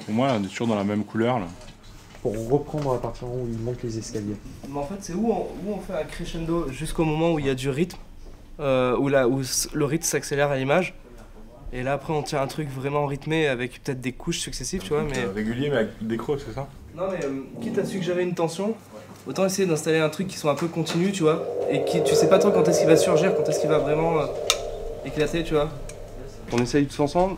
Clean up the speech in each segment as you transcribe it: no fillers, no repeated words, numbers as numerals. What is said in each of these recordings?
Au moins, on est toujours dans la même couleur, là. Pour reprendre à partir du moment où il manque les escaliers. Mais en fait, c'est où on fait un crescendo jusqu'au moment où il y a du rythme, où le rythme s'accélère à l'image. Et là, après, on tient un truc vraiment rythmé avec peut-être des couches successives, tu vois. Mais Régulier, mais avec des creux, c'est ça? non, mais quitte à suggérer une tension, autant essayer d'installer un truc qui soit un peu continu, tu vois, et qui, tu sais pas trop quand est-ce qu'il va surgir, quand est-ce qu'il va vraiment éclater, tu vois. On essaye tous ensemble.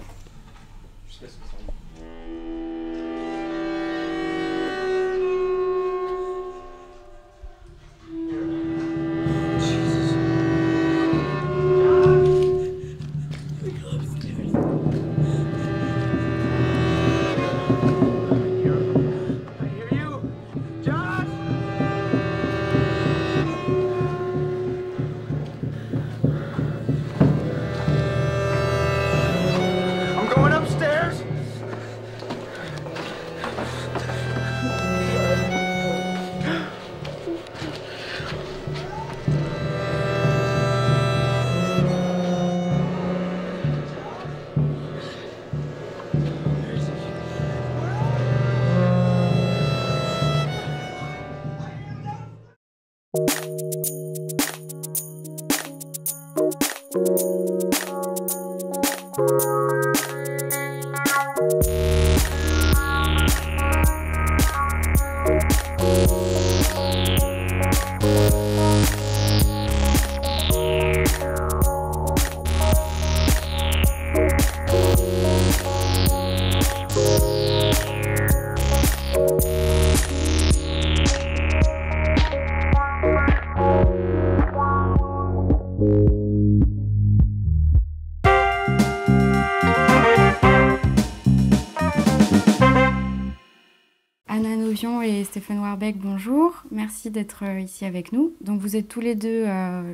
Et Stéphane Warbeck, bonjour. Merci d'être ici avec nous. Donc vous êtes tous les deux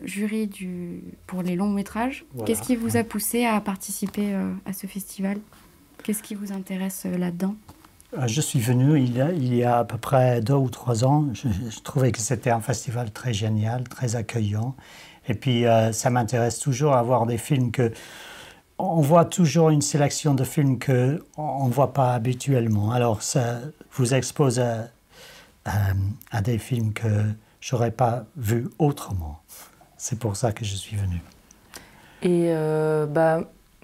jurés pour les longs métrages. Voilà. Qu'est-ce qui vous a poussé à participer à ce festival? Qu'est-ce qui vous intéresse là-dedans? Je suis venu il y a à peu près 2 ou 3 ans. Je trouvais que c'était un festival très génial, très accueillant. Et puis ça m'intéresse toujours à voir des films que... On voit toujours une sélection de films qu'on ne voit pas habituellement. Alors ça vous expose à des films que je n'aurais pas vus autrement. C'est pour ça que je suis venu. Et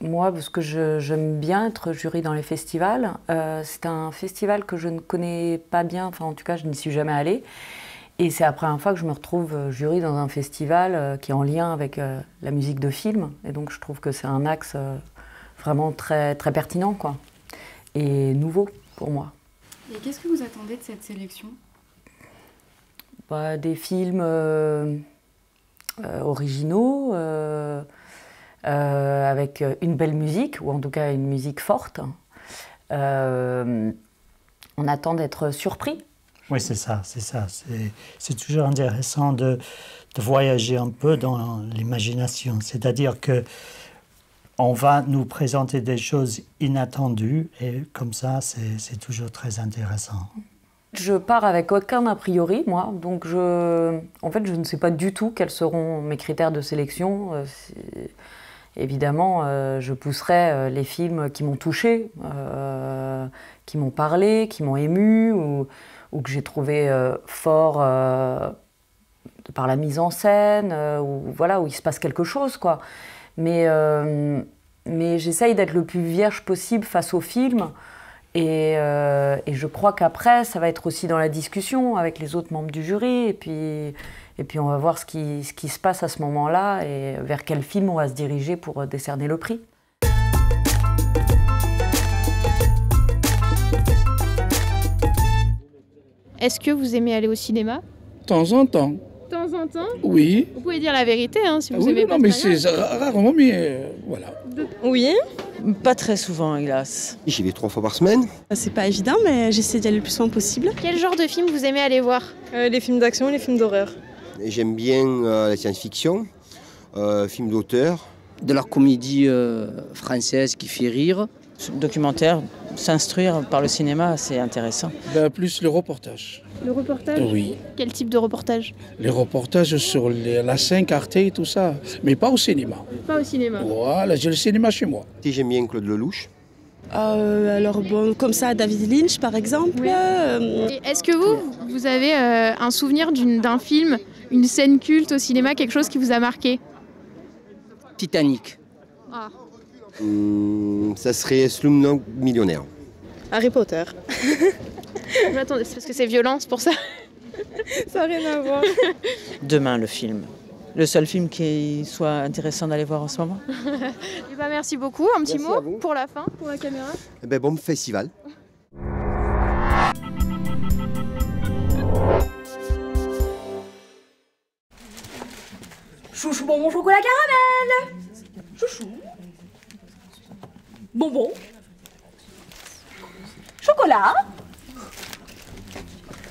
moi, parce que j'aime bien être jury dans les festivals, c'est un festival que je ne connais pas bien, enfin en tout cas je n'y suis jamais allée. Et c'est la première fois que je me retrouve jury dans un festival qui est en lien avec la musique de film. Et donc je trouve que c'est un axe vraiment très, très pertinent, quoi. Et nouveau pour moi. Et qu'est-ce que vous attendez de cette sélection? Des films originaux, avec une belle musique, ou en tout cas une musique forte. On attend d'être surpris. Oui, c'est ça, c'est ça. C'est toujours intéressant de voyager un peu dans l'imagination. C'est-à-dire que on va nous présenter des choses inattendues et comme ça, c'est toujours très intéressant. Je pars avec aucun a priori, moi. Donc en fait, je ne sais pas du tout quels seront mes critères de sélection. Évidemment, je pousserai les films qui m'ont touchée, qui m'ont parlé, qui m'ont ému, ou que j'ai trouvé fort par la mise en scène, où il se passe quelque chose, quoi. Mais j'essaye d'être le plus vierge possible face au film, et je crois qu'après, ça va être aussi dans la discussion avec les autres membres du jury, et puis on va voir ce qui se passe à ce moment-là, et vers quel film on va se diriger pour décerner le prix. Est-ce que vous aimez aller au cinéma? De temps en temps. De temps en temps? Oui. Vous pouvez dire la vérité, hein, si vous oui, aimez pas. Non, mais c'est rarement, mais voilà. Oui, pas très souvent, hélas. J'y vais 3 fois par semaine. C'est pas évident, mais j'essaie d'y aller le plus souvent possible. Quel genre de film vous aimez aller voir? Les films d'action et les films d'horreur. J'aime bien la science-fiction, films d'auteur. De la comédie française qui fait rire. Documentaire, s'instruire par le cinéma, c'est intéressant. Plus le reportage. Le reportage? Oui. Quel type de reportage? Les reportages sur la 5 Arte et tout ça, mais pas au cinéma. Pas au cinéma? Voilà, j'ai le cinéma chez moi. J'aime bien Claude Lelouch. Alors bon, comme ça, David Lynch par exemple. Et est-ce que vous avez un souvenir d'un film, une scène culte au cinéma, quelque chose qui vous a marqué? Titanic. Ah. Ça serait Slumdog Millionnaire. Harry Potter. Attendez, c'est parce que c'est violent, c'est pour ça. Ça n'a rien à voir. Demain, le film. Le seul film qui soit intéressant d'aller voir en ce moment. Et bah merci beaucoup. Un petit Merci à mot vous. pour la fin, pour la caméra. Eh ben, bon festival. Chouchou bonbon chocolat caramel. Chouchou. Bonbon. Chocolat.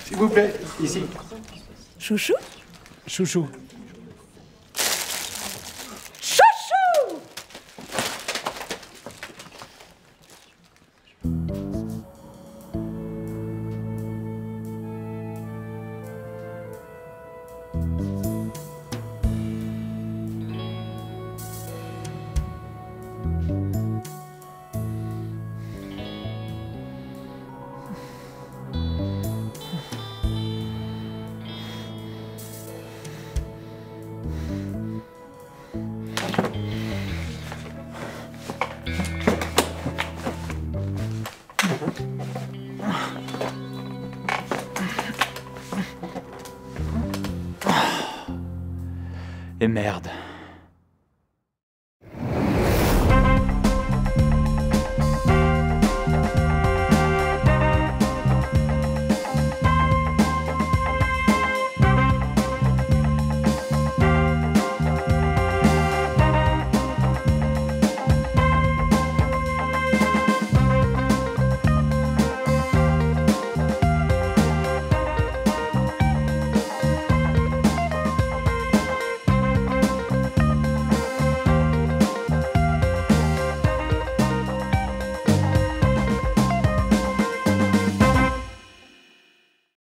S'il vous plaît, ici. Chouchou. Chouchou. Chouchou. Et merde.